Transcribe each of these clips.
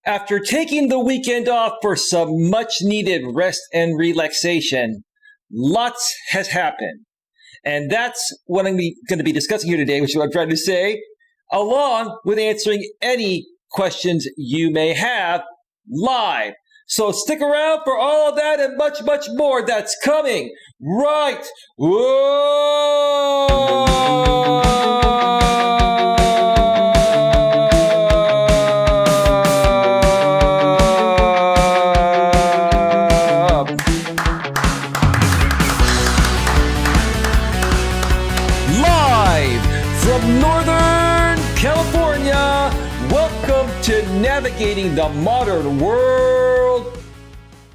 After taking the weekend off for some much needed rest and relaxation, lots has happened. And that's what I'm going to be discussing here today, which is what I'm trying to say, along with answering any questions you may have live. So stick around for all of that and much, much more that's coming right. Live from Northern California, welcome to Navigating the Modern World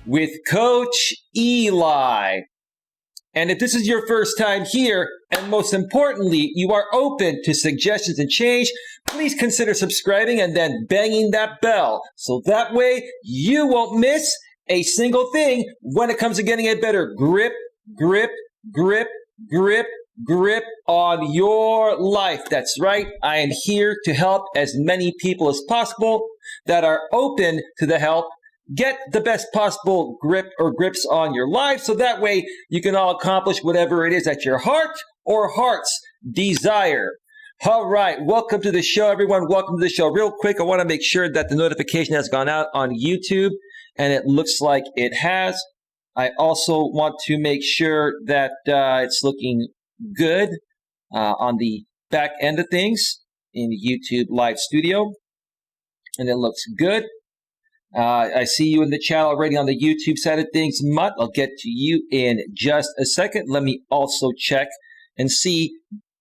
with Coach Eli. And if this is your first time here, and most importantly, you are open to suggestions and change, please consider subscribing and then banging that bell. So that way you won't miss a single thing when it comes to getting a better grip on your life. That's right. I am here to help as many people as possible that are open to the help get the best possible grip or grips on your life, so that way you can all accomplish whatever it is that your heart or hearts desire. All right, welcome to the show, everyone. Welcome to the show. Real quick, I want to make sure that the notification has gone out on YouTube, and it looks like it has. I also want to make sure that it's looking good on the back end of things in the YouTube live studio, and it looks good. I see you in the chat already on the YouTube side of things, Mutt. I'll get to you in just a second. Let me also check and see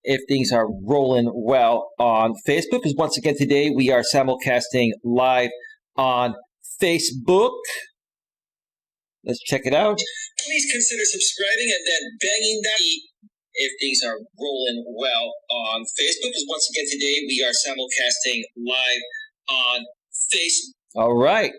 if things are rolling well on Facebook, because once again today we are simulcasting live on Facebook. Let's check it out. Please consider subscribing and then banging that if things are rolling well on Facebook, because once again today we are simulcasting live on Facebook. All right.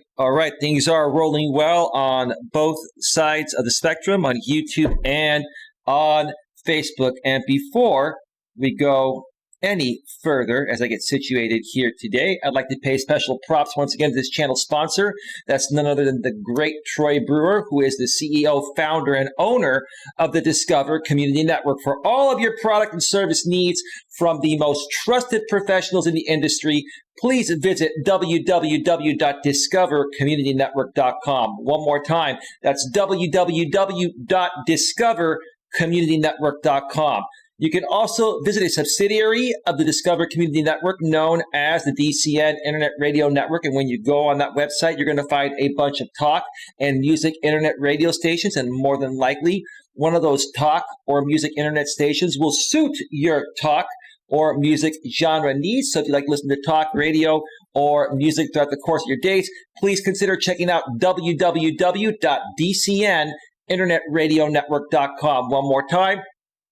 Things are rolling well on both sides of the spectrum, on YouTube and on Facebook. And before we go any further, as I get situated here today, I'd like to pay special props once again to this channel sponsor. That's none other than the great Troy Brewer, who is the CEO, founder, and owner of the Discover Community Network. For all of your product and service needs from the most trusted professionals in the industry, please visit www.discovercommunitynetwork.com. One more time, that's www.discovercommunitynetwork.com. You can also visit a subsidiary of the Discover Community Network known as the DCN Internet Radio Network. And when you go on that website, you're going to find a bunch of talk and music internet radio stations. And more than likely, one of those talk or music internet stations will suit your talk or music genre needs. So if you like to listen to talk radio or music throughout the course of your days, please consider checking out www.dcninternetradionetwork.com. One more time.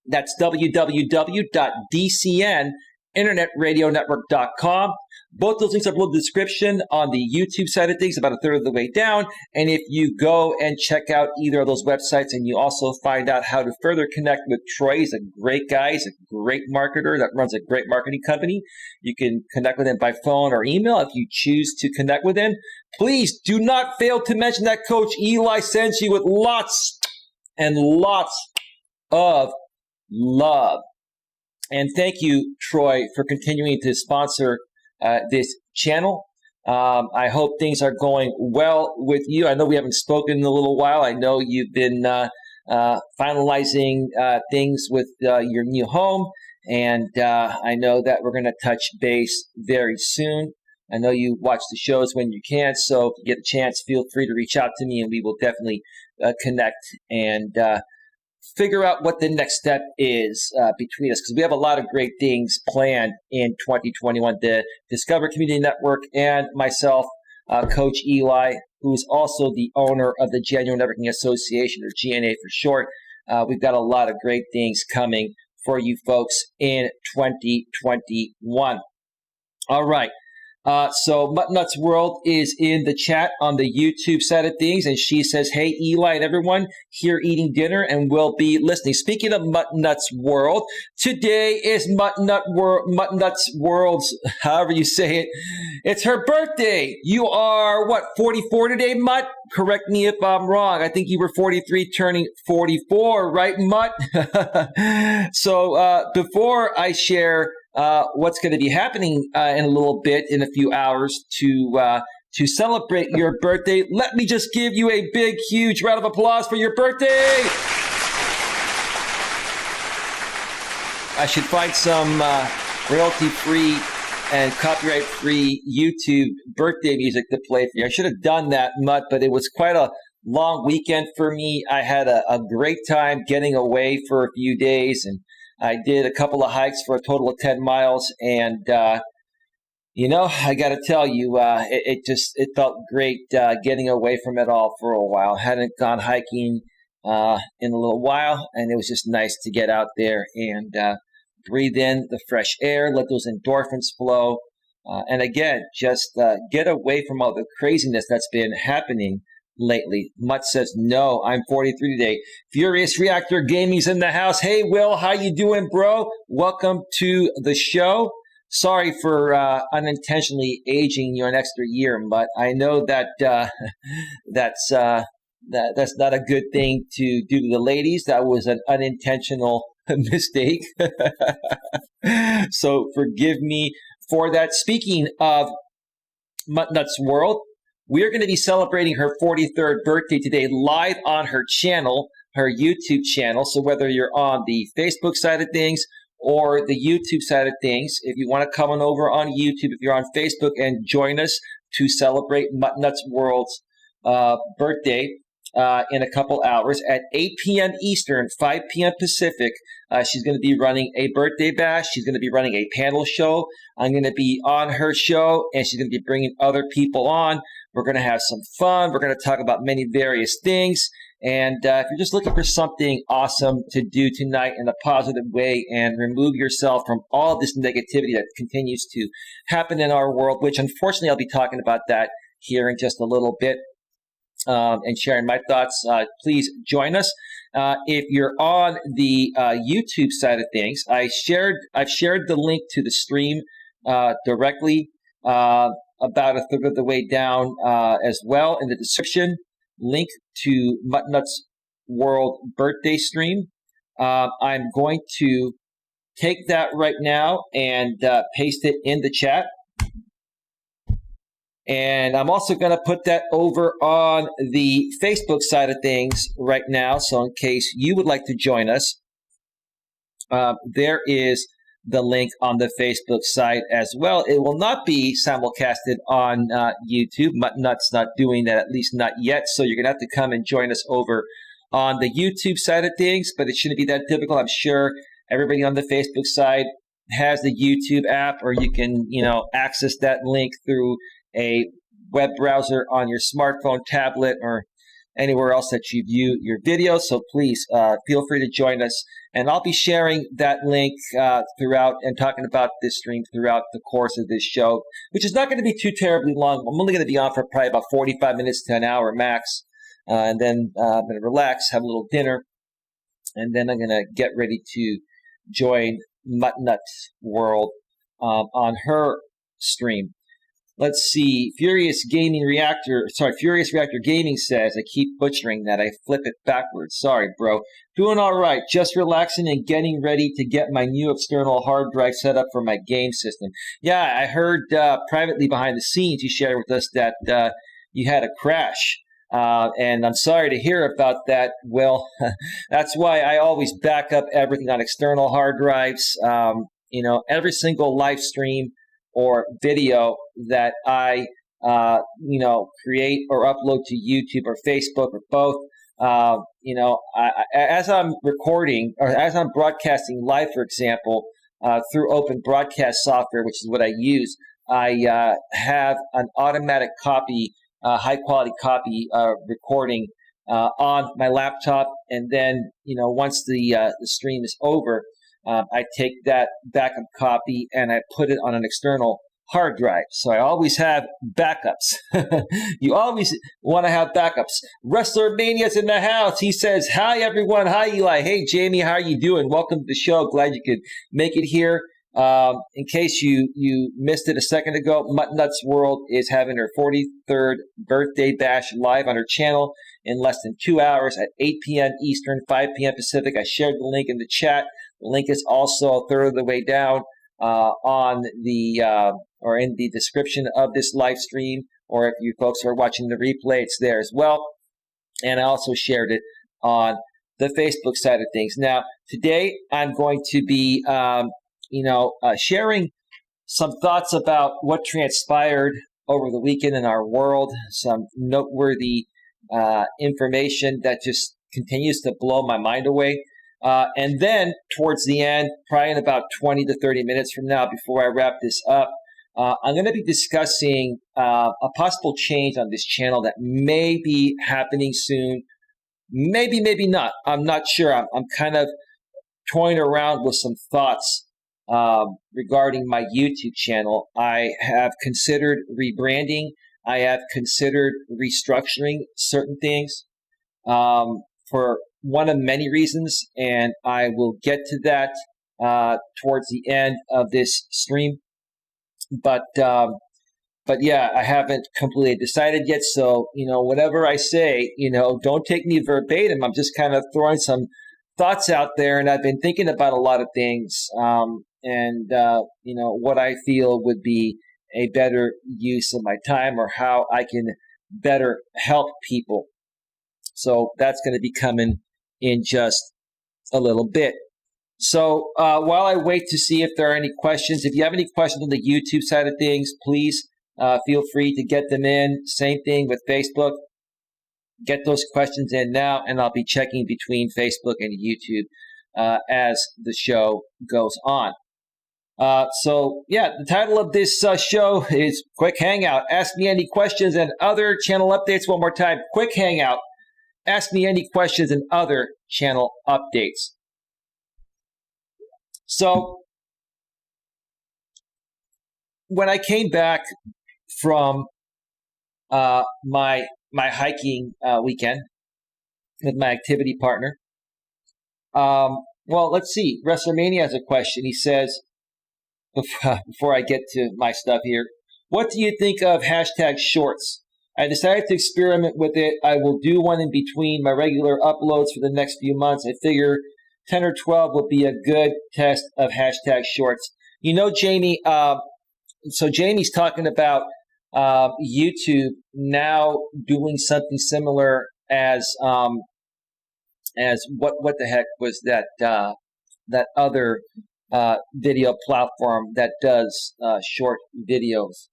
That's www.dcninternetradionetwork.com. Both those links are below the description on the YouTube side of things, about a third of the way down. And if you go and check out either of those websites and you also find out how to further connect with Troy, he's a great guy. He's a great marketer that runs a great marketing company. You can connect with him by phone or email if you choose to connect with him. Please do not fail to mention that Coach Eli sends you with lots and lots of love. And thank you, Troy, for continuing to sponsor this channel. I hope things are going well with you. I know we haven't spoken in a little while. I know you've been finalizing things with your new home, and I know that we're going to touch base very soon. I know you watch the shows when you can, so if you get a chance, feel free to reach out to me, and we will definitely connect and figure out what the next step is between us, because we have a lot of great things planned in 2021. The Discover Community Network and myself, Coach Eli, who's also the owner of the Genuine Networking Association, or GNA for short. We've got a lot of great things coming for you folks in 2021. All right. So MUTTNUTT'S World is in the chat on the YouTube side of things, and she says, "Hey, Eli and everyone, here eating dinner, and we'll be listening." Speaking of MUTTNUTT'S World, today is MUTTNUTT'S World's, however you say it. It's her birthday. You are, 44 today, Mutt? Correct me if I'm wrong. I think you were 43 turning 44, right, Mutt? So before I share what's going to be happening in a little bit, in a few hours, to celebrate your birthday, let me just give you a big, huge round of applause for your birthday. I should find some royalty-free and copyright-free YouTube birthday music to play for you. I should have done that, Mutt, but it was quite a long weekend for me. I had a great time getting away for a few days, and I did a couple of hikes for a total of 10 miles. And, I got to tell you, it felt great getting away from it all for a while. Hadn't gone hiking in a little while, and it was just nice to get out there and breathe in the fresh air, let those endorphins flow. And again, just get away from all the craziness that's been happening lately. Mutt says, "No, I'm 43 today." Furious Reactor Gaming's in the house. Hey, Will, how you doing, bro? Welcome to the show. Sorry for unintentionally aging you an extra year, but I know that that's not a good thing to do to the ladies. That was an unintentional mistake. So forgive me for that. Speaking of MUTTNUTT'S World, we're going to be celebrating her 43rd birthday today live on her channel, her YouTube channel. So whether you're on the Facebook side of things or the YouTube side of things, if you want to come on over on YouTube, if you're on Facebook, and join us to celebrate MUTTNUTT'S World's birthday in a couple hours at 8 p.m. Eastern, 5 p.m. Pacific. She's going to be running a birthday bash. She's going to be running a panel show. I'm going to be on her show, and she's going to be bringing other people on. We're going to have some fun. We're going to talk about many various things. And if you're just looking for something awesome to do tonight in a positive way and remove yourself from all this negativity that continues to happen in our world, which unfortunately I'll be talking about that here in just a little bit and sharing my thoughts, please join us. If you're on the YouTube side of things, I've shared the link to the stream directly about a third of the way down as well in the description. Link to MUTTNUTT'S World birthday stream. I'm going to take that right now and paste it in the chat. And I'm also going to put that over on the Facebook side of things right now. So in case you would like to join us, there is the link on the Facebook site as well. It will not be simulcasted on YouTube. MUTTNUTT'S not doing that, at least not yet. So you're going to have to come and join us over on the YouTube side of things, but it shouldn't be that difficult. I'm sure everybody on the Facebook side has the YouTube app, or you can, access that link through a web browser on your smartphone, tablet, or anywhere else that you view your videos. So please feel free to join us. And I'll be sharing that link throughout and talking about this stream throughout the course of this show, which is not going to be too terribly long. I'm only going to be on for probably about 45 minutes to an hour max. And then I'm going to relax, have a little dinner, and then I'm going to get ready to join MUTTNUTT'S World on her stream. Let's see. Furious Reactor Gaming says, I keep butchering that. I flip it backwards. Sorry, bro. Doing all right. Just relaxing and getting ready to get my new external hard drive set up for my game system. Yeah, I heard privately behind the scenes you shared with us that you had a crash. And I'm sorry to hear about that, Will. That's why I always back up everything on external hard drives. Every single live stream or video that I, create or upload to YouTube or Facebook or both, as I'm recording or as I'm broadcasting live, for example, through Open Broadcast software, which is what I use, I have an automatic copy, high-quality copy recording on my laptop, and then, once the stream is over, I take that backup copy and I put it on an external hard drive. So I always have backups. You always want to have backups. Wrestler Mania's in the house. He says, hi, everyone. Hi, Eli. Hey, Jamie. How are you doing? Welcome to the show. Glad you could make it here. In case you missed it a second ago, MUTTNUTT'S World is having her 43rd birthday bash live on her channel in less than 2 hours at 8 p.m. Eastern, 5 p.m. Pacific. I shared the link in the chat. The link is also a third of the way down on the or in the description of this live stream, or if you folks are watching the replay, it's there as well. And I also shared it on the Facebook side of things. Now, today I'm going to be sharing some thoughts about what transpired over the weekend in our world, some noteworthy information that just continues to blow my mind away. And then towards the end, probably in about 20 to 30 minutes from now, before I wrap this up, I'm going to be discussing a possible change on this channel that may be happening soon. Maybe, maybe not. I'm not sure. I'm kind of toying around with some thoughts regarding my YouTube channel. I have considered rebranding. I have considered restructuring certain things for one of many reasons, and I will get to that towards the end of this stream. But yeah, I haven't completely decided yet. So, whatever I say, don't take me verbatim. I'm just kind of throwing some thoughts out there, and I've been thinking about a lot of things, and what I feel would be a better use of my time, or how I can better help people. So that's going to be coming in just a little bit. So while I wait to see if there are any questions, if you have any questions on the YouTube side of things, please feel free to get them in. Same thing with Facebook. Get those questions in now, and I'll be checking between Facebook and YouTube as the show goes on. So yeah, the title of this show is Quick Hangout. Ask me any questions and other channel updates. One more time, Quick Hangout. Ask me any questions and other channel updates. So when I came back from my hiking weekend with my activity partner, well, let's see. WrestleMania has a question. He says, before I get to my stuff here, what do you think of hashtag shorts? I decided to experiment with it. I will do one in between my regular uploads for the next few months. I figure 10 or 12 would be a good test of hashtag shorts. Jamie, so Jamie's talking about YouTube now doing something similar as what the heck was that other video platform that does short videos.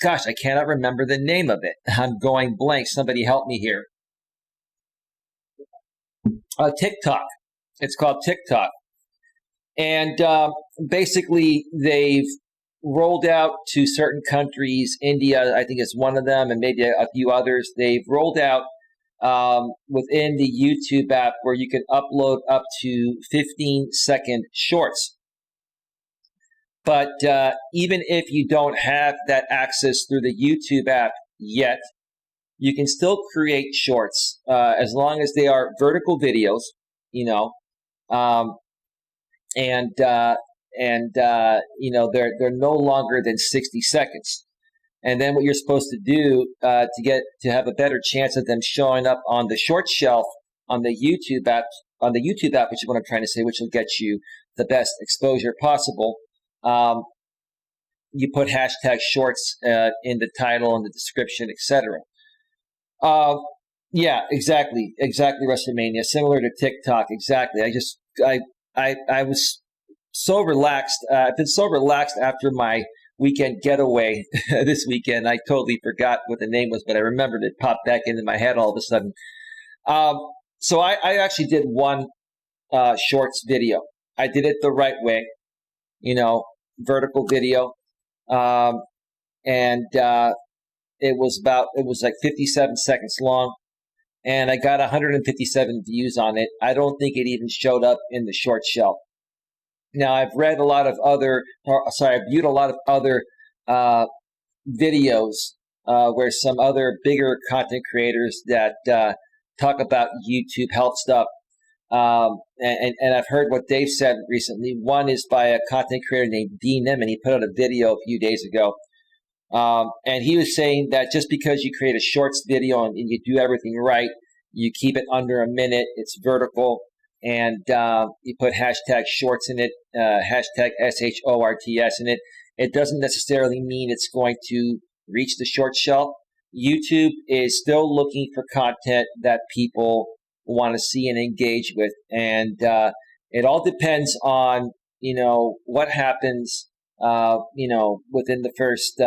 Gosh, I cannot remember the name of it. I'm going blank. Somebody help me here. TikTok. It's called TikTok. And basically, they've rolled out to certain countries. India, I think, is one of them, and maybe a few others. They've rolled out within the YouTube app where you can upload up to 15-second shorts. But even if you don't have that access through the YouTube app yet, you can still create shorts as long as they are vertical videos, and they're no longer than 60 seconds. And then what you're supposed to do to have a better chance of them showing up on the short shelf on the YouTube app, which is what I'm trying to say, which will get you the best exposure possible. You put hashtag shorts in the title and the description, etc. Yeah, exactly, WrestleMania, similar to TikTok, exactly. I was so relaxed. I've been so relaxed after my weekend getaway this weekend. I totally forgot what the name was, but I remembered it popped back into my head all of a sudden. So I actually did one shorts video. I did it the right way, vertical video. And it was like 57 seconds long, and I got 157 views on it. I don't think it even showed up in the short shelf. Now, I've viewed a lot of other videos where some other bigger content creators that talk about YouTube health stuff. And I've heard what they've said recently. One is by a content creator named D Nim, and he put out a video a few days ago. And he was saying that just because you create a shorts video and you do everything right, you keep it under a minute, it's vertical, and you put hashtag shorts in it, hashtag SHORTS in it, it doesn't necessarily mean it's going to reach the short shelf. YouTube is still looking for content that people want to see and engage with. And it all depends on, what happens, within the first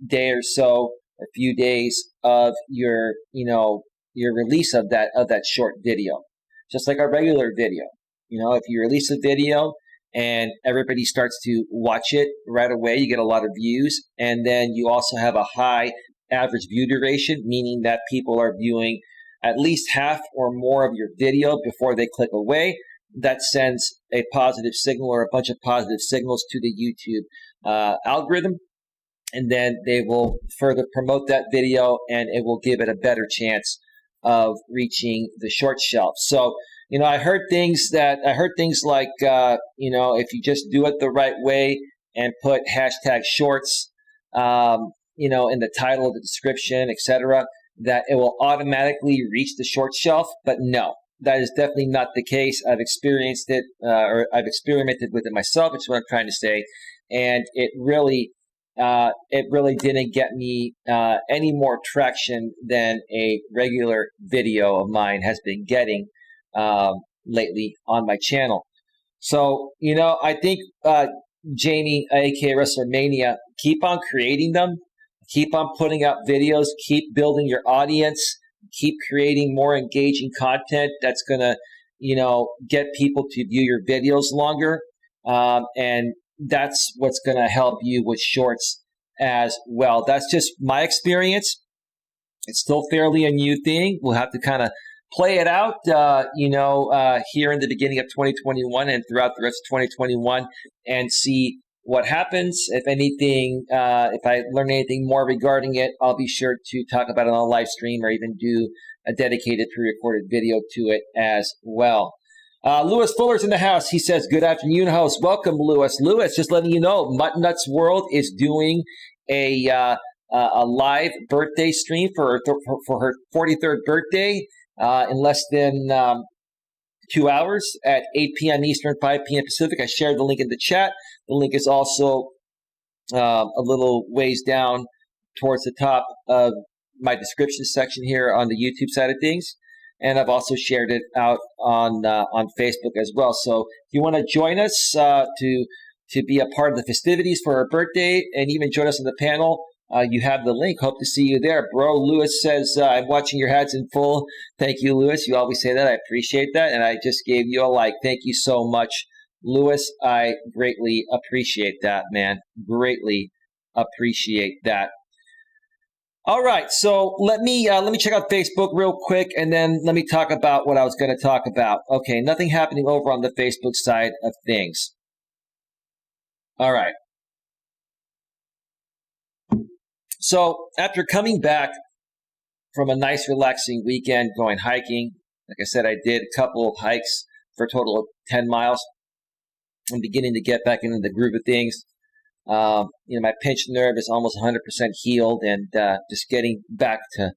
day or so, a few days of your release of that short video. Just like a regular video. If you release a video and everybody starts to watch it right away, you get a lot of views. And then you also have a high average view duration, meaning that people are viewing at least half or more of your video before they click away. That sends a positive signal or a bunch of positive signals to the YouTube algorithm. And then they will further promote that video, and it will give it a better chance of reaching the short shelf. So, I heard things like, if you just do it the right way and put hashtag shorts, in the title, the description, etc., that it will automatically reach the short shelf. But no, that is definitely not the case. I've experienced it, or I've experimented with it myself. It's what I'm trying to say. And it really didn't get me any more traction than a regular video of mine has been getting lately on my channel. So, I think, Jamie, aka WrestleMania, keep on creating them. Keep on putting out videos. Keep building your audience. Keep creating more engaging content that's going to, get people to view your videos longer. And that's what's going to help you with shorts as well. That's just my experience. It's still fairly a new thing. We'll have to kind of play it out, here in the beginning of 2021 and throughout the rest of 2021 and see what happens. If anything, if I learn anything more regarding it, I'll be sure to talk about it on a live stream or even do a dedicated pre-recorded video to it as well. Lewis Fuller's in the house. He says, good afternoon, host. Welcome, Lewis. Lewis, just letting you know, MUTTNUTT'S World is doing a live birthday stream for her 43rd birthday in less than 2 hours at 8 p.m. Eastern, 5 p.m. Pacific. I shared the link in the chat. The link is also a little ways down towards the top of my description section here on the YouTube side of things. And I've also shared it out on Facebook as well. So if you want to join us to be a part of the festivities for her birthday and even join us on the panel, you have the link. Hope to see you there. Bro, Lewis says, I'm watching your ads in full. Thank you, Lewis. You always say that. I appreciate that. And I just gave you a like. Thank you so much, Lewis. I greatly appreciate that, man. Greatly appreciate that. All right, so let me check out Facebook real quick, and then let me talk about what I was going to talk about. Okay, nothing happening over on the Facebook side of things. All right. So after coming back from a nice, relaxing weekend going hiking, like I said, I did a couple of hikes for a total of 10 miles. I'm beginning to get back into the groove of things. My pinched nerve is almost 100% healed, and just getting back to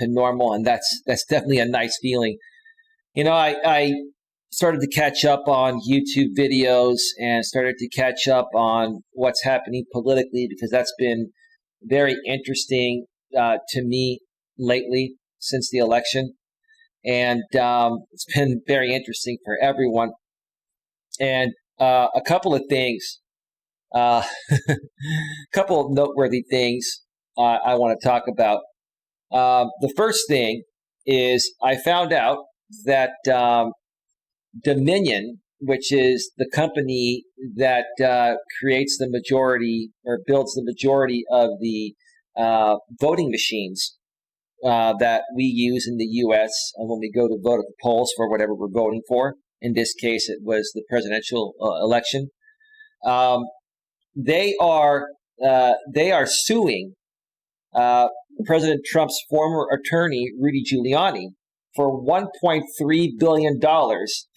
normal, and that's definitely a nice feeling. I started to catch up on YouTube videos and started to catch up on what's happening politically, because that's been very interesting to me lately since the election, and it's been very interesting for everyone. And a couple of things. A couple of noteworthy things I want to talk about. The first thing is I found out that Dominion, which is the company that creates the majority or builds the majority of the voting machines that we use in the U.S. when we go to vote at the polls for whatever we're voting for. In this case, it was the presidential election. they are suing President Trump's former attorney, Rudy Giuliani, for $1.3 billion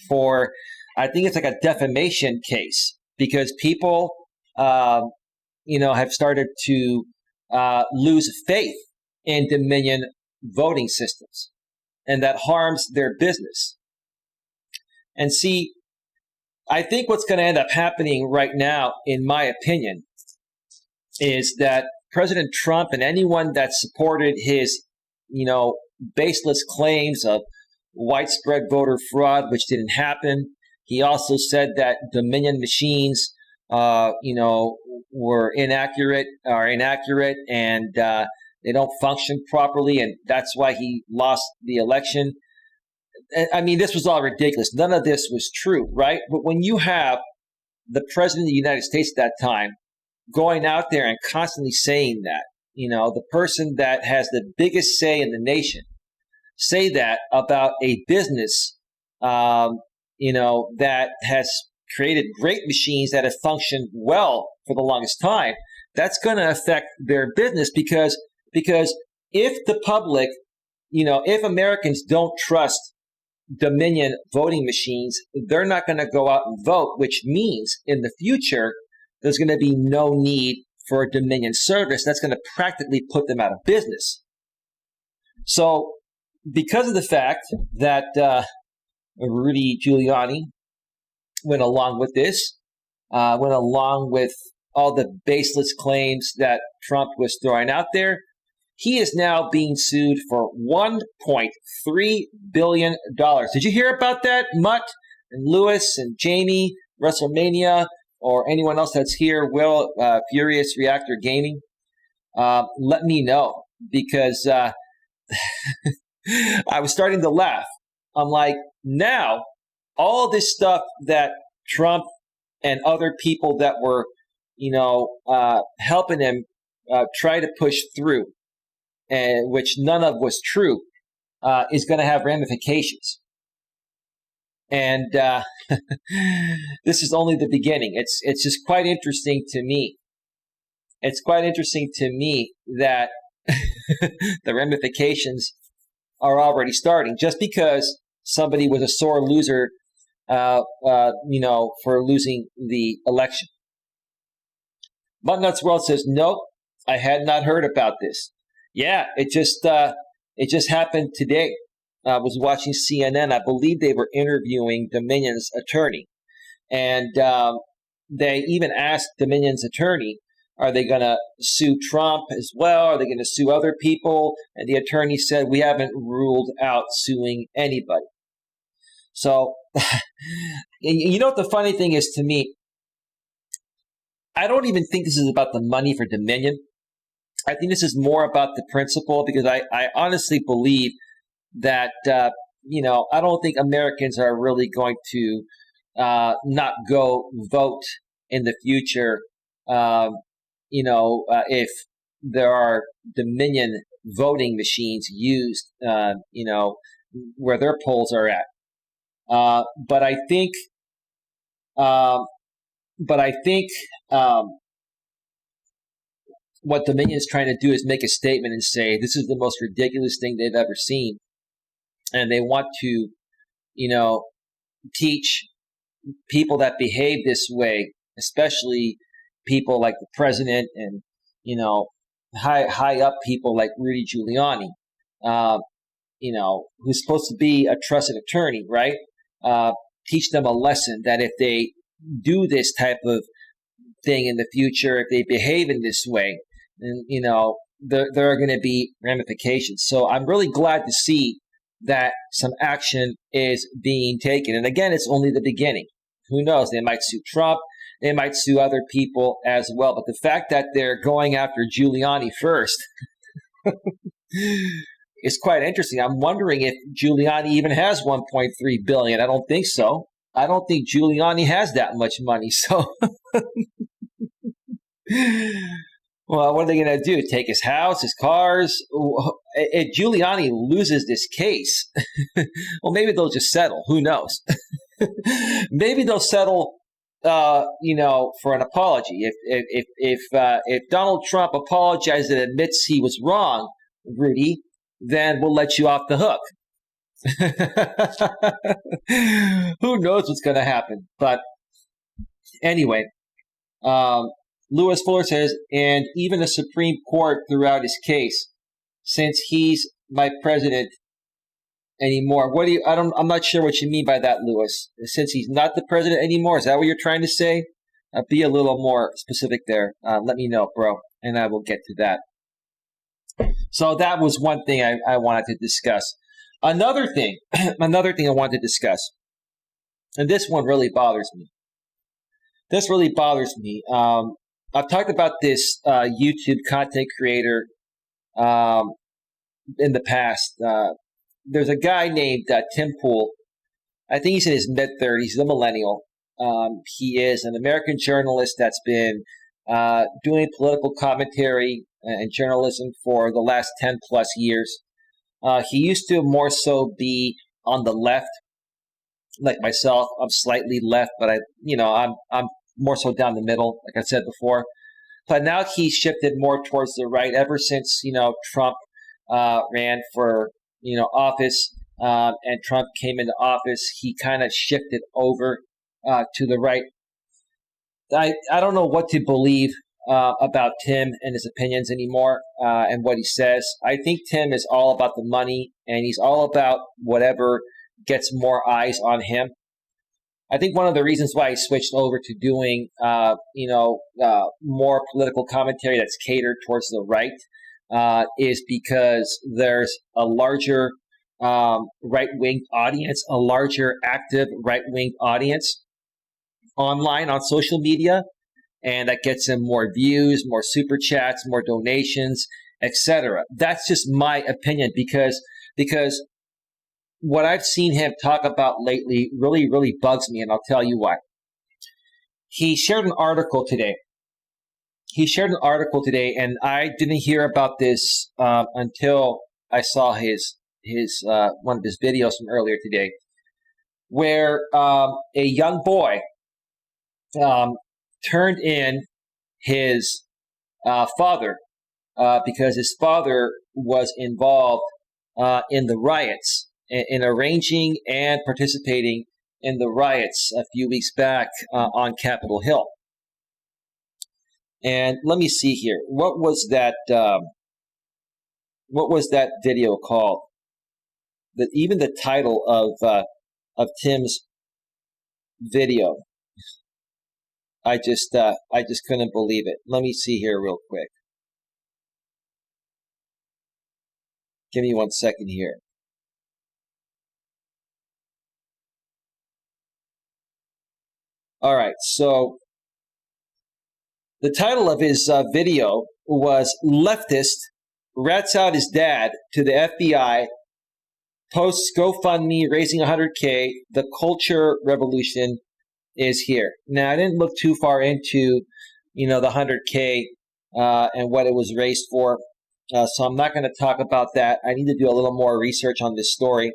for, I think it's like a defamation case, because people, have started to lose faith in Dominion voting systems, and that harms their business. And see, I think what's going to end up happening right now, in my opinion, is that President Trump and anyone that supported his, baseless claims of widespread voter fraud, which didn't happen. He also said that Dominion machines, were inaccurate, and they don't function properly, and that's why he lost the election. I mean, this was all ridiculous. None of this was true, right? But when you have the president of the United States at that time going out there and constantly saying that, the person that has the biggest say in the nation, say that about a business, that has created great machines that have functioned well for the longest time, that's going to affect their business because if the public, if Americans don't trust Dominion voting machines, they're not going to go out and vote, which means in the future, there's going to be no need for a Dominion service. That's going to practically put them out of business. So because of the fact that Rudy Giuliani went along with this, went along with all the baseless claims that Trump was throwing out there, he is now being sued for $1.3 billion. Did you hear about that, Mutt and Lewis and Jamie, WrestleMania, or anyone else that's here, Will, Furious Reactor Gaming? Let me know, because I was starting to laugh. I'm like, now, all this stuff that Trump and other people that were, helping him try to push through, and which none of was true, is going to have ramifications. And this is only the beginning. It's just quite interesting to me. It's quite interesting to me that the ramifications are already starting, just because somebody was a sore loser, for losing the election. MUTTNUTT'S World says, nope, I had not heard about this. Yeah, it just happened today. I was watching CNN. I believe they were interviewing Dominion's attorney, and they even asked Dominion's attorney, are they going to sue Trump as well? Are they going to sue other people? And the attorney said, we haven't ruled out suing anybody. So, you know what the funny thing is to me? I don't even think this is about the money for Dominion. I think this is more about the principle, because I honestly believe that, I don't think Americans are really going to not go vote in the future, if there are Dominion voting machines used, where their polls are at. But I think what Dominion is trying to do is make a statement and say this is the most ridiculous thing they've ever seen, and they want to, teach people that behave this way, especially people like the president and high up people like Rudy Giuliani, who's supposed to be a trusted attorney, right? Teach them a lesson that if they do this type of thing in the future, if they behave in this way, then, there are going to be ramifications. So I'm really glad to see that some action is being taken. And again, it's only the beginning. Who knows? They might sue Trump. They might sue other people as well. But the fact that they're going after Giuliani first is quite interesting. I'm wondering if Giuliani even has $1.3 billion. I don't think so. I don't think Giuliani has that much money. So, well, what are they going to do? Take his house, his cars? If Giuliani loses this case, well, maybe they'll just settle. Who knows? Maybe they'll settle for an apology. If Donald Trump apologizes and admits he was wrong, Rudy, then we'll let you off the hook. Who knows what's going to happen? But anyway, Lewis Fuller says, and even the Supreme Court threw out his case since he's my president anymore. I'm not sure what you mean by that, Lewis. Since he's not the president anymore, is that what you're trying to say? Be a little more specific there. Let me know, bro, and I will get to that. So that was one thing I wanted to discuss. Another thing I wanted to discuss, and this one really bothers me. I've talked about this YouTube content creator in the past. There's a guy named Tim Pool. I think he's in his mid-30s. He's a millennial. He is an American journalist that's been doing political commentary and journalism for the last 10 plus years. He used to more so be on the left, like myself. I'm slightly left, but I'm more so down the middle, like I said before. But now he's shifted more towards the right ever since, Trump ran for, office and Trump came into office. He kind of shifted over to the right. I don't know what to believe about Tim and his opinions anymore and what he says. I think Tim is all about the money and he's all about whatever gets more eyes on him. I think one of the reasons why he switched over to doing, more political commentary that's catered towards the right is because there's a larger right-wing audience, a larger active right-wing audience online on social media, and that gets him more views, more super chats, more donations, etc. That's just my opinion because what I've seen him talk about lately really, really bugs me, and I'll tell you why. He shared an article today. And I didn't hear about this until I saw his one of his videos from earlier today, where a young boy turned in his father because his father was involved in the riots, in arranging and participating in the riots a few weeks back on Capitol Hill. And let me see here. What was that video called? Even the title of Tim's video, I just couldn't believe it. Let me see here real quick. Give me 1 second here. All right, so the title of his video was "Leftist Rats Out His Dad to the FBI, Posts GoFundMe raising 100K, the culture revolution is here." Now, I didn't look too far into, the 100K and what it was raised for, so I'm not going to talk about that. I need to do a little more research on this story.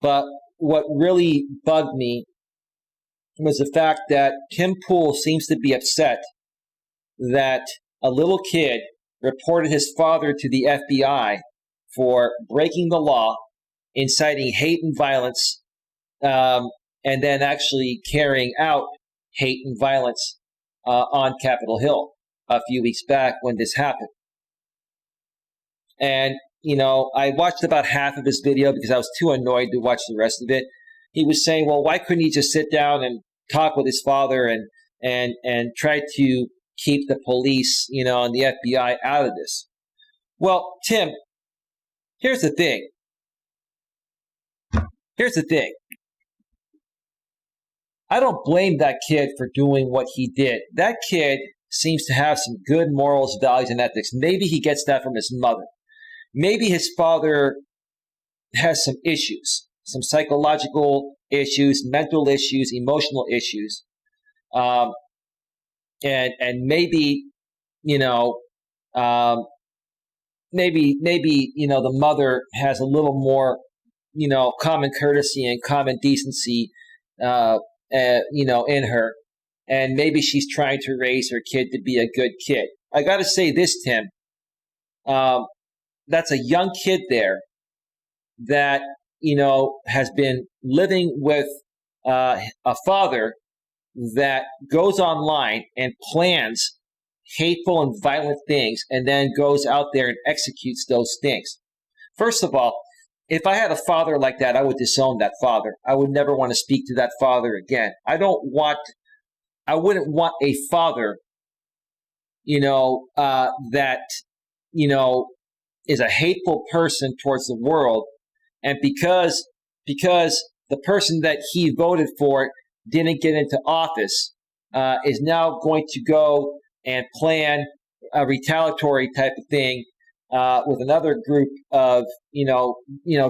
But what really bugged me was the fact that Tim Pool seems to be upset that a little kid reported his father to the FBI for breaking the law, inciting hate and violence, and then actually carrying out hate and violence on Capitol Hill a few weeks back when this happened. And, I watched about half of his video because I was too annoyed to watch the rest of it. He was saying, well, why couldn't he just sit down and talk with his father and try to keep the police, and the FBI out of this? Well, Tim, here's the thing. I don't blame that kid for doing what he did. That kid seems to have some good morals, values, and ethics. Maybe he gets that from his mother. Maybe his father has some issues, some psychological issues, mental issues, emotional issues. And maybe, the mother has a little more, common courtesy and common decency, in her. and maybe she's trying to raise her kid to be a good kid. I got to say this, Tim. That's a young kid there that, has been living with a father that goes online and plans hateful and violent things and then goes out there and executes those things. First of all, if I had a father like that, I would disown that father. I would never want to speak to that father again. I wouldn't want a father, that, is a hateful person towards the world. And because the person that he voted for didn't get into office, is now going to go and plan a retaliatory type of thing with another group of,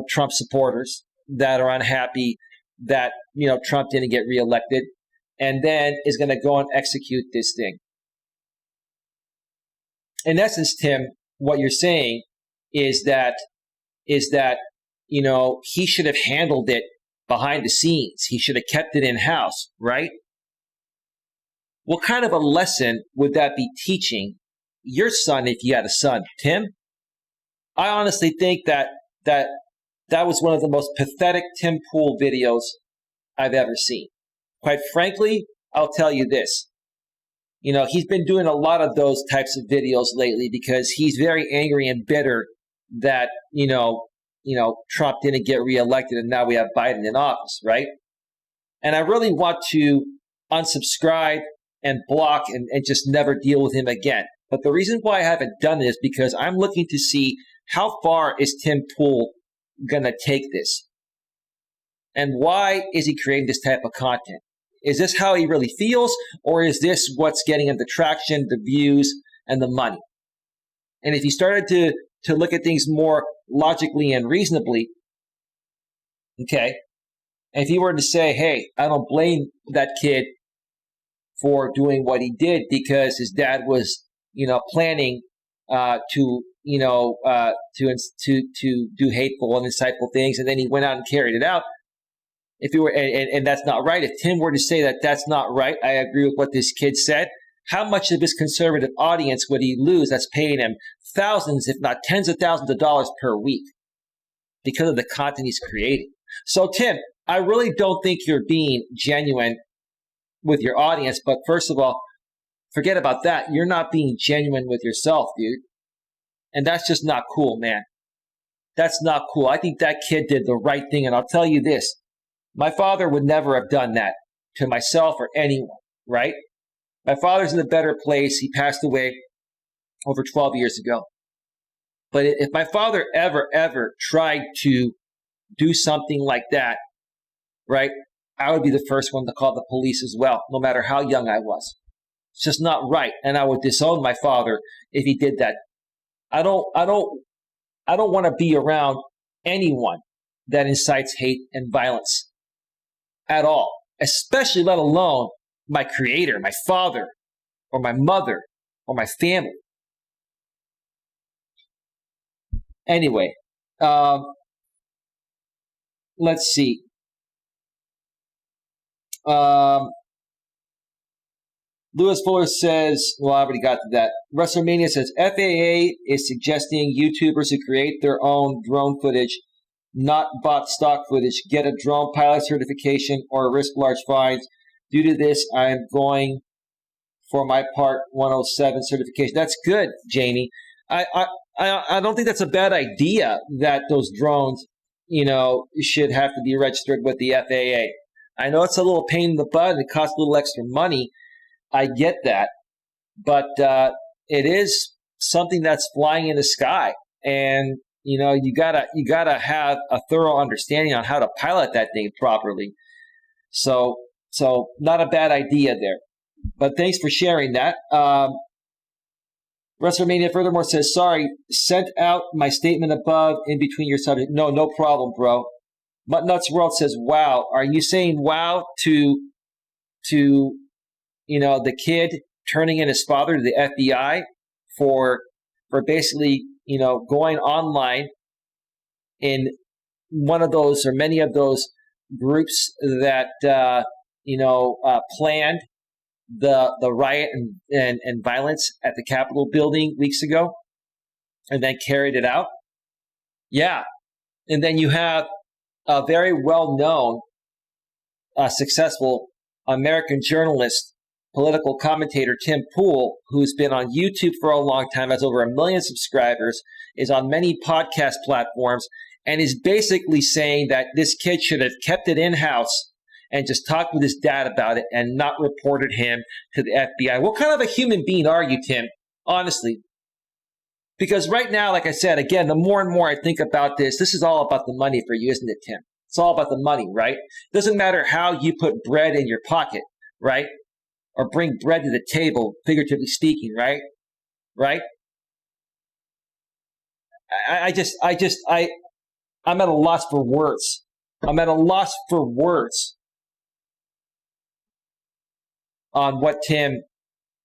Trump supporters that are unhappy that, Trump didn't get reelected, and then is going to go and execute this thing. In essence, Tim, what you're saying is that, he should have handled it behind the scenes. He should have kept it in-house, right? What kind of a lesson would that be teaching your son if you had a son, Tim? I honestly think that was one of the most pathetic Tim Pool videos I've ever seen. Quite frankly, I'll tell you this. He's been doing a lot of those types of videos lately because he's very angry and bitter that, Trump didn't get reelected and now we have Biden in office, right? And I really want to unsubscribe and block and just never deal with him again. But the reason why I haven't done it is because I'm looking to see how far is Tim Pool going to take this? And why is he creating this type of content? Is this how he really feels, or is this what's getting him the traction, the views, and the money? And if he started to look at things more logically and reasonably, okay, and if he were to say, hey, I don't blame that kid for doing what he did because his dad was, planning to do hateful and insightful things, and then he went out and carried it out. If he were, and that's not right. If Tim were to say that that's not right, I agree with what this kid said. How much of his conservative audience would he lose that's paying him thousands, if not tens of thousands of dollars per week because of the content he's creating? So, Tim, I really don't think you're being genuine with your audience. But first of all, forget about that. You're not being genuine with yourself, dude. And that's just not cool, man. That's not cool. I think that kid did the right thing. And I'll tell you this. My father would never have done that to myself or anyone, right? My father's in a better place. He passed away over 12 years ago. But if my father ever tried to do something like that, right, I would be the first one to call the police as well, no matter how young I was. It's just not right. And I would disown my father if he did that. I don't want to be around anyone that incites hate and violence at all, especially let alone my creator, my father, or my mother, or my family. Anyway, let's see. Lewis Fuller says, well, I already got to that. WrestleMania says, FAA is suggesting YouTubers who create their own drone footage, not bought stock footage, get a drone pilot certification or risk large fines. Due to this, I am going for my Part 107 certification. That's good, Jamie. I don't think that's a bad idea that those drones, should have to be registered with the FAA. I know it's a little pain in the butt and it costs a little extra money. I get that. But it is something that's flying in the sky. And, you gotta have a thorough understanding on how to pilot that thing properly. So not a bad idea there. But thanks for sharing that. WrestleMania furthermore says, sorry, sent out my statement above in between your subject. No problem, bro. MUTTNUTT'S World says, wow. Are you saying wow to the kid turning in his father to the FBI for basically, going online in one of those or many of those groups that, planned the riot and violence at the Capitol building weeks ago and then carried it out? Yeah. And then you have a very well-known, successful American journalist, political commentator, Tim Pool, who's been on YouTube for a long time, has over 1 million subscribers, is on many podcast platforms, and is basically saying that this kid should have kept it in-house and just talked with his dad about it and not reported him to the FBI. What kind of a human being are you, Tim? Honestly. Because right now, like I said, again, the more and more I think about this is all about the money for you, isn't it, Tim? It's all about the money, right? Doesn't matter how you put bread in your pocket, right? Or bring bread to the table, figuratively speaking, right? Right? I'm at a loss for words. I'm at a loss for words on what Tim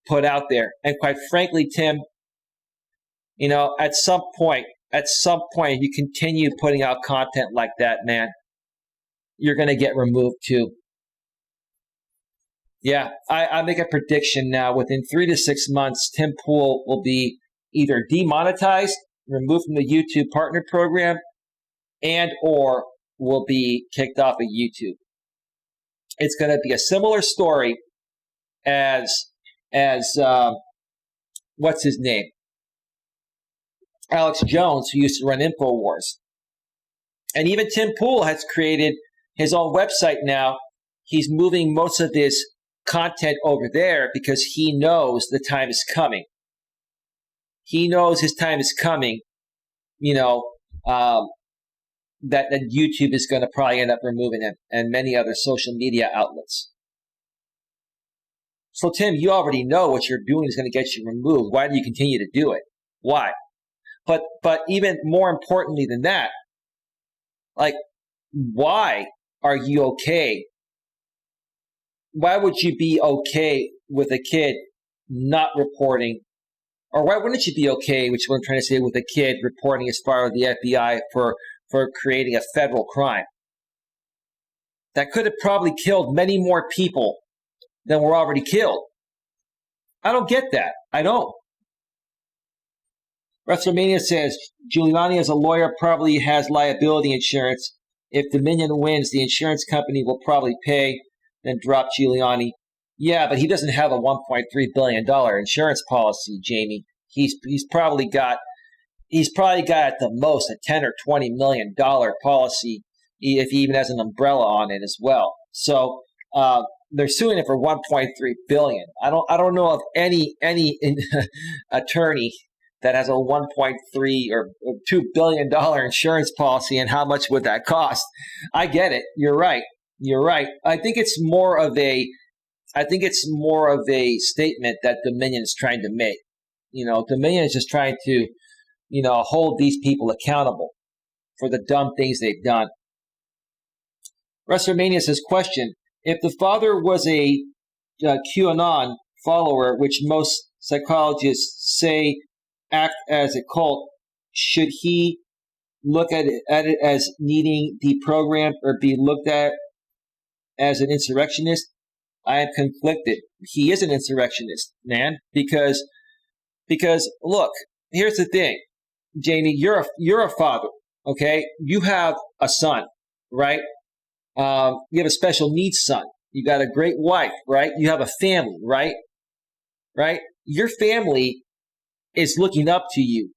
put out there. And quite frankly, Tim, you know, at some point, you continue putting out content like that, man, you're going to get removed too. Yeah, I make a prediction now. Within 3 to 6 months, Tim Pool will be either demonetized, removed from the YouTube Partner Program, and or will be kicked off of YouTube. It's going to be a similar story as what's his name? Alex Jones, who used to run InfoWars. And even Tim Pool has created his own website now. He's moving most of his content over there because he knows the time is coming. He knows his time is coming, you know, that YouTube is going to probably end up removing him and many other social media outlets. So, Tim, you already know what you're doing is going to get you removed. Why do you continue to do it? Why? But even more importantly than that, like, why are you okay? Why would you be okay with a kid not reporting? Or why wouldn't you be okay, which is what I'm trying to say, with a kid reporting as far as the FBI for creating a federal crime that could have probably killed many more people than were already killed? I don't get that. I don't. WrestleMania says, Giuliani as a lawyer probably has liability insurance. If Dominion wins, the insurance company will probably pay, then drop Giuliani. Yeah, but he doesn't have a $1.3 billion insurance policy, Jamie. He's probably got at the most a $10 or $20 million policy, if he even has an umbrella on it as well. So they're suing him for $1.3 billion. I don't know of any attorney that has a $1.3 or $2 billion insurance policy, and how much would that cost? I get it. You're right. I think it's more of a statement that Dominion is trying to make. You know, Dominion is just trying to, you know, hold these people accountable for the dumb things they've done. WrestleMania says, question, if the father was a QAnon follower, which most psychologists say act as a cult, should he look at it as needing deprogrammed or be looked at as an insurrectionist? I am conflicted. He is an insurrectionist, man, because look, here's the thing, Jamie, you're a father, okay? You have a son, right? You have a special needs son. You got a great wife, right? You have a family, right? Right? Your family is looking up to you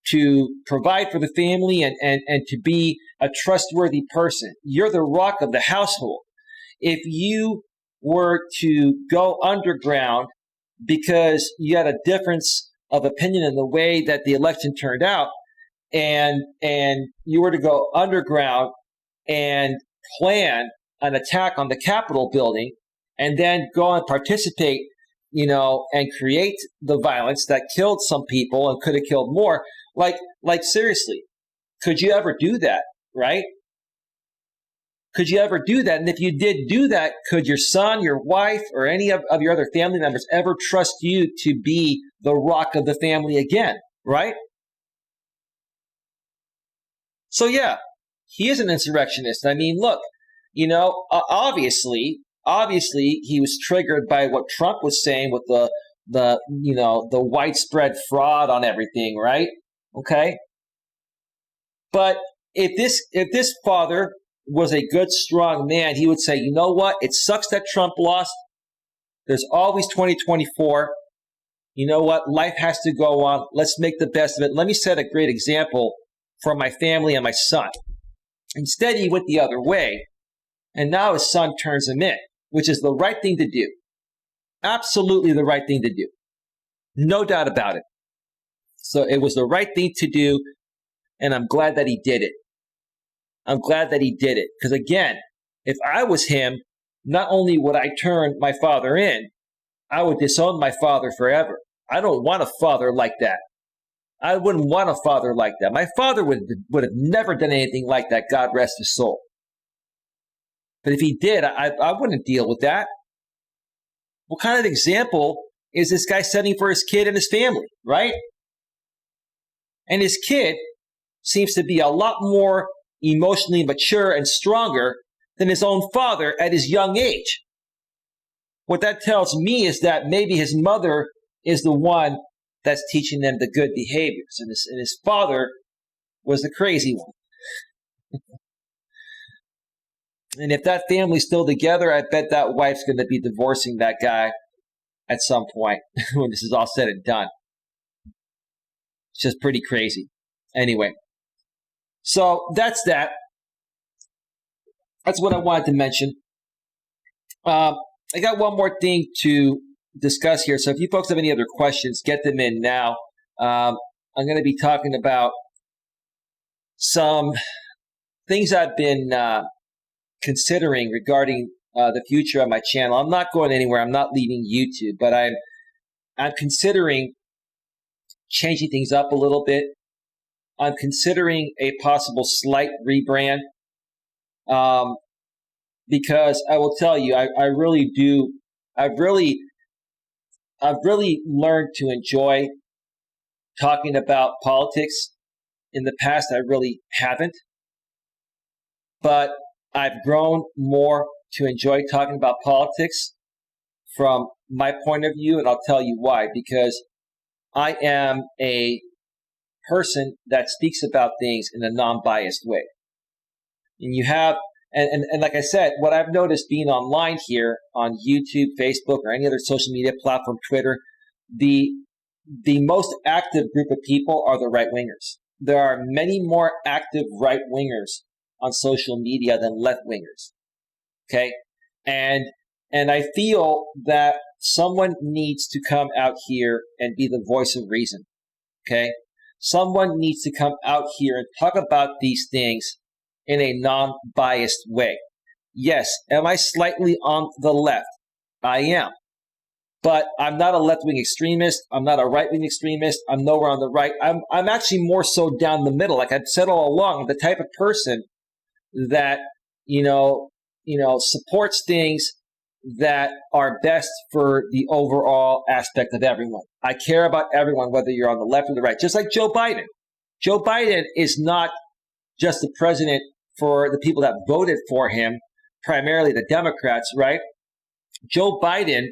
to provide for the family and to be a trustworthy person. You're the rock of the household. If you were to go underground because you had a difference of opinion in the way that the election turned out, and you were to go underground and plan an attack on the Capitol building and then go and participate, you know, and create the violence that killed some people and could have killed more. Like seriously, could you ever do that, right? Could you ever do that? And if you did do that, could your son, your wife, or any of your other family members ever trust you to be the rock of the family again, right? So yeah, he is an insurrectionist. I mean, look, you know, obviously obviously he was triggered by what Trump was saying with the widespread fraud on everything, right? Okay. But if this father was a good, strong man, he would say, you know what? It sucks that Trump lost. There's always 2024. You know what? Life has to go on. Let's make the best of it. Let me set a great example for my family and my son. Instead, he went the other way, and now his son turns him in, which is the right thing to do. Absolutely the right thing to do. No doubt about it. So it was the right thing to do, and I'm glad that he did it. I'm glad that he did it. Because again, if I was him, not only would I turn my father in, I would disown my father forever. I don't want a father like that. I wouldn't want a father like that. My father would have never done anything like that, God rest his soul. But if he did, I wouldn't deal with that. What kind of example is this guy setting for his kid and his family, right? And his kid seems to be a lot more emotionally mature and stronger than his own father at his young age. What that tells me is that maybe his mother is the one that's teaching them the good behaviors, and his father was the crazy one. And if that family's still together, I bet that wife's going to be divorcing that guy at some point when this is all said and done. It's just pretty crazy. Anyway, so that's that. That's what I wanted to mention. I got one more thing to discuss here. So if you folks have any other questions, get them in now. I'm going to be talking about some things I've been considering regarding the future of my channel. I'm not going anywhere. I'm not leaving YouTube, but I'm considering changing things up a little bit. I'm considering a possible slight rebrand. Because I will tell you, I really do. I've really learned to enjoy talking about politics. In the past, I really haven't. But I've grown more to enjoy talking about politics from my point of view, and I'll tell you why. Because I am a person that speaks about things in a non-biased way. And you have, and like I said, what I've noticed being online here on YouTube, Facebook, or any other social media platform, Twitter, the most active group of people are the right-wingers. There are many more active right-wingers on social media than left-wingers. Okay? And I feel that someone needs to come out here and be the voice of reason. Okay? Someone needs to come out here and talk about these things in a non-biased way. Yes, am I slightly on the left? I am. But I'm not a left-wing extremist. I'm not a right-wing extremist. I'm nowhere on the right. I'm actually more so down the middle. Like I've said all along, the type of person that, supports things that are best for the overall aspect of everyone. I care about everyone, whether you're on the left or the right. Just like Joe Biden. Joe Biden is not just the president for the people that voted for him, primarily the Democrats, right? Joe Biden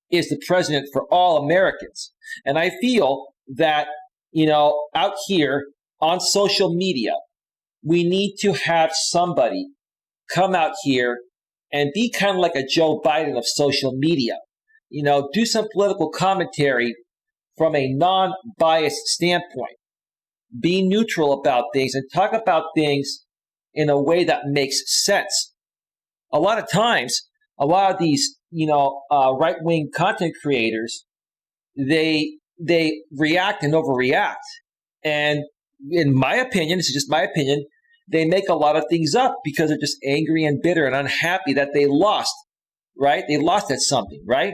is the president for all Americans. And I feel that, out here on social media, we need to have somebody come out here and be kind of like a Joe Biden of social media. Do some political commentary from a non-biased standpoint. Be neutral about things and talk about things in a way that makes sense. A lot of times, a lot of these, right-wing content creators, they react and overreact. And in my opinion, this is just my opinion, they make a lot of things up because they're just angry and bitter and unhappy that they lost, right? They lost at something, right?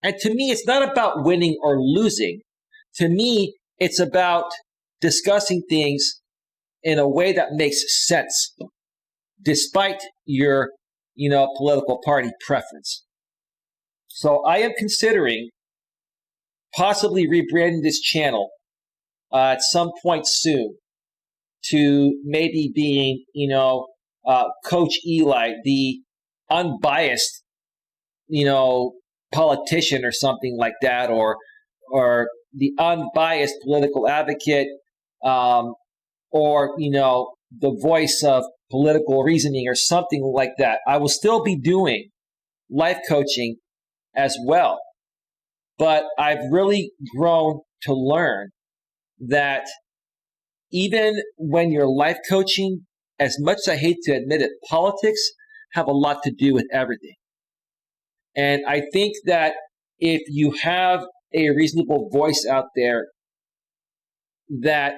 And to me, it's not about winning or losing. To me, it's about discussing things in a way that makes sense, despite your, political party preference. So I am considering possibly rebranding this channel at some point soon to maybe being, Coach Eli, the unbiased politician or something like that, or the unbiased political advocate, or the voice of political reasoning or something like that. I will still be doing life coaching as well. But I've really grown to learn that even when you're life coaching, as much as I hate to admit it, politics have a lot to do with everything. And I think that if you have a reasonable voice out there that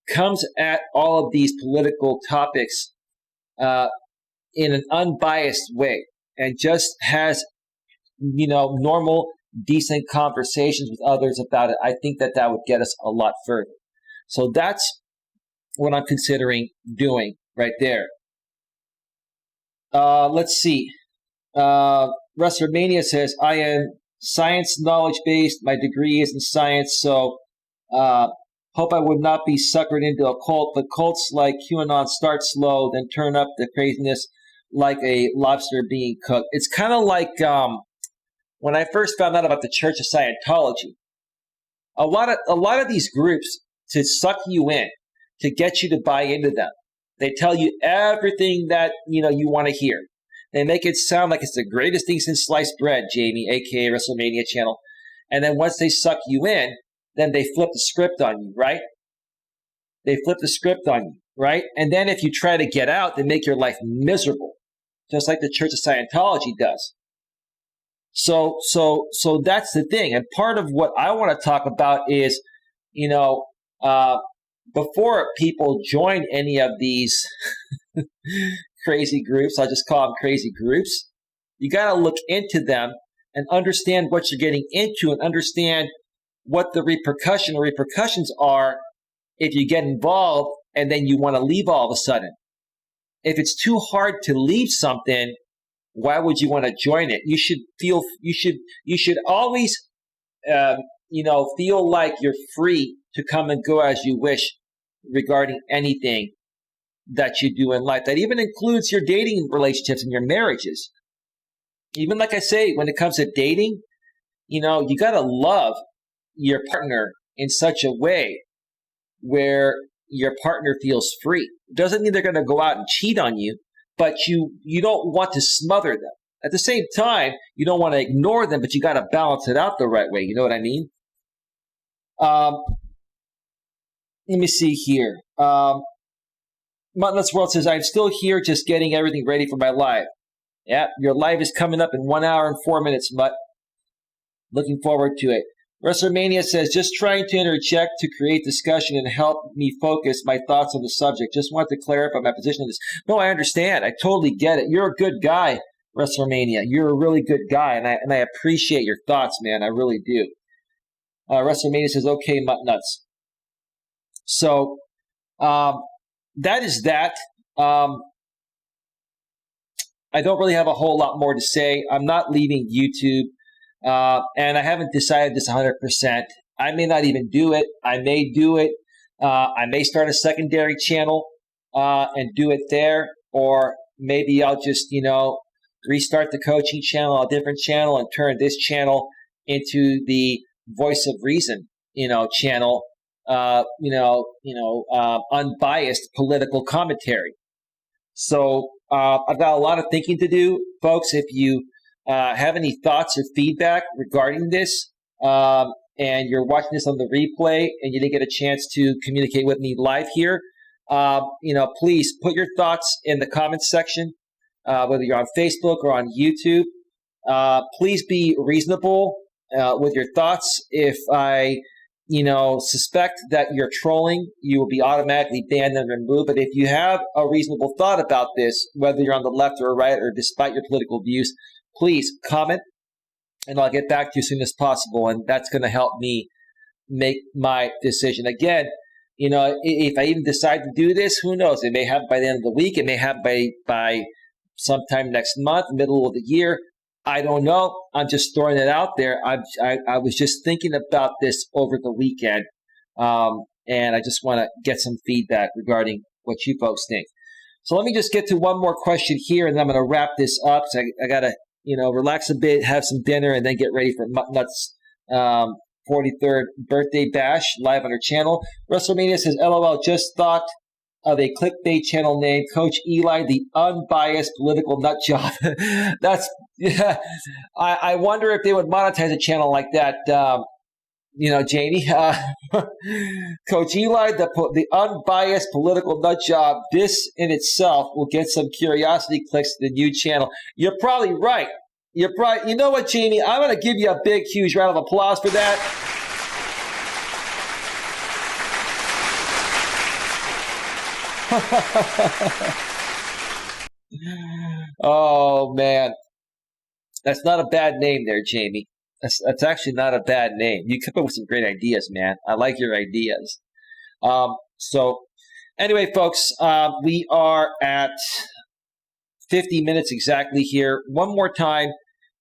comes at all of these political topics in an unbiased way and just has, normal, decent conversations with others about it, I think that would get us a lot further. So that's what I'm considering doing right there. Let's see. WrestleMania says, I am science knowledge based. My degree is in science, so hope I would not be suckered into a cult, but cults like QAnon start slow, then turn up the craziness like a lobster being cooked. It's kind of like when I first found out about the Church of Scientology. A lot of these groups, to suck you in, to get you to buy into them, they tell you everything that you want to hear. They make it sound like it's the greatest thing since sliced bread, Jamie, aka WrestleMania channel. And then once they suck you in, then they flip the script on you, right? They flip the script on you, right? And then if you try to get out, they make your life miserable, just like the Church of Scientology does. So that's the thing. And part of what I want to talk about is, before people join any of these crazy groups, I'll just call them crazy groups, you got to look into them and understand what you're getting into and understand what the repercussions are if you get involved and then you want to leave all of a sudden. If it's too hard to leave something, why would you want to join it? You should always, feel like you're free to come and go as you wish regarding anything that you do in life. That even includes your dating relationships and your marriages. Even like I say, when it comes to dating, you got to love your partner in such a way where your partner feels free. It doesn't mean they're going to go out and cheat on you, but you don't want to smother them. At the same time, you don't want to ignore them, but you got to balance it out the right way. You know what I mean? Let me see here. MUTTNUTT'S World says, I'm still here just getting everything ready for my live. Yeah, your live is coming up in 1 hour and 4 minutes, Mutt. Looking forward to it. WrestleMania says, just trying to interject to create discussion and help me focus my thoughts on the subject. Just want to clarify my position on this. No, I understand. I totally get it. You're a good guy, WrestleMania. You're a really good guy, and I appreciate your thoughts, man. I really do. WrestleMania says, okay, MUTTNUTT'S. So that is that. I don't really have a whole lot more to say. I'm not leaving YouTube. And I haven't decided this 100%. I may not even do it. I may do it. I may start a secondary channel and do it there. Or maybe I'll just, restart the coaching channel, a different channel, and turn this channel into the Voice of Reason, channel, unbiased political commentary. So I've got a lot of thinking to do, folks. If you have any thoughts or feedback regarding this, and you're watching this on the replay and you didn't get a chance to communicate with me live here, please put your thoughts in the comments section, whether you're on Facebook or on YouTube. Please be reasonable with your thoughts. If I, suspect that you're trolling, you will be automatically banned and removed. But if you have a reasonable thought about this, whether you're on the left or right or despite your political views, please comment, and I'll get back to you as soon as possible. And that's going to help me make my decision. Again, if I even decide to do this, who knows? It may happen by the end of the week. It may happen by sometime next month, middle of the year. I don't know. I'm just throwing it out there. I was just thinking about this over the weekend, and I just want to get some feedback regarding what you folks think. So let me just get to one more question here, and then I'm going to wrap this up. So I got to relax a bit, have some dinner, and then get ready for MUTTNUTT'S 43rd birthday bash live on her channel. WrestleMania says, LOL, just thought of a clickbait channel name, Coach Eli, the unbiased political nut job. Yeah. I wonder if they would monetize a channel like that. Jamie, Coach Eli, the unbiased political nut job. This in itself will get some curiosity clicks to the new channel. You're probably right. You know what, Jamie? I'm going to give you a big, huge round of applause for that. Oh man, that's not a bad name there, Jamie. That's actually not a bad name. You come up with some great ideas, man. I like your ideas. So anyway, folks, we are at 50 minutes exactly here. One more time,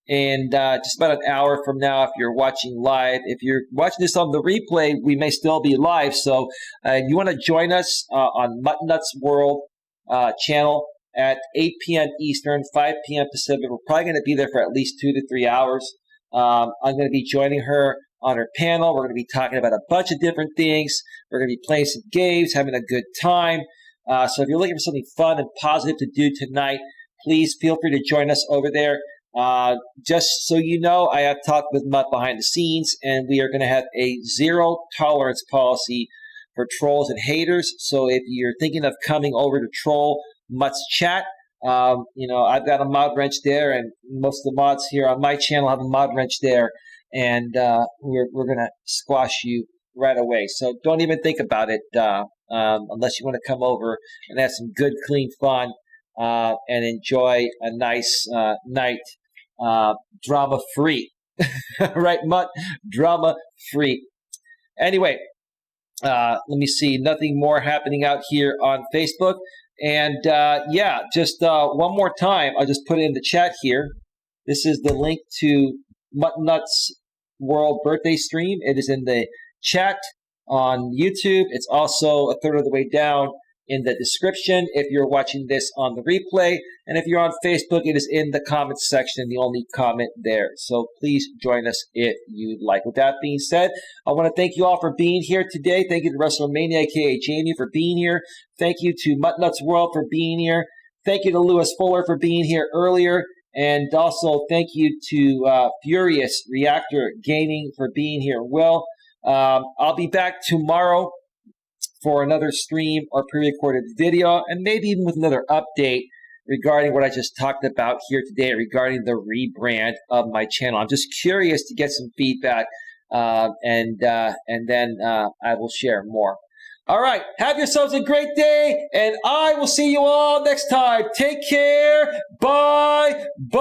and just about an hour from now, if you're watching live. If you're watching this on the replay, we may still be live. So you want to join us on MUTTNUTT'S World channel at 8 p.m. Eastern, 5 p.m. Pacific. We're probably going to be there for at least 2 to 3 hours. I'm going to be joining her on her panel. We're going to be talking about a bunch of different things. We're going to be playing some games, having a good time. So if you're looking for something fun and positive to do tonight, please feel free to join us over there. Just so you know, I have talked with Mutt behind the scenes, and we are going to have a zero tolerance policy for trolls and haters. So if you're thinking of coming over to troll Mutt's chat, I've got a mod wrench there, and most of the mods here on my channel have a mod wrench there, and we're going to squash you right away. So don't even think about it unless you want to come over and have some good, clean fun and enjoy a nice night drama-free. Right, Mutt? Drama-free. Anyway, let me see. Nothing more happening out here on Facebook. And just one more time, I'll just put it in the chat here. This is the link to MUTTNUTT'S World Birthday Stream. It is in the chat on YouTube. It's also a third of the way down in the description if you're watching this on the replay. And if you're on Facebook, it is in the comments section, the only comment there. So please join us if you'd like. With that being said, I want to thank you all for being here today. Thank you to WrestleMania, aka Jamie, for being here. Thank you to MUTTNUTT'S World for being here. Thank you to Lewis Fuller for being here earlier. And also thank you to Furious Reactor Gaming for being here. Will, I'll be back tomorrow for another stream or pre-recorded video, and maybe even with another update regarding what I just talked about here today regarding the rebrand of my channel. I'm just curious to get some feedback, and then I will share more. All right, have yourselves a great day, and I will see you all next time. Take care. Bye. Bye.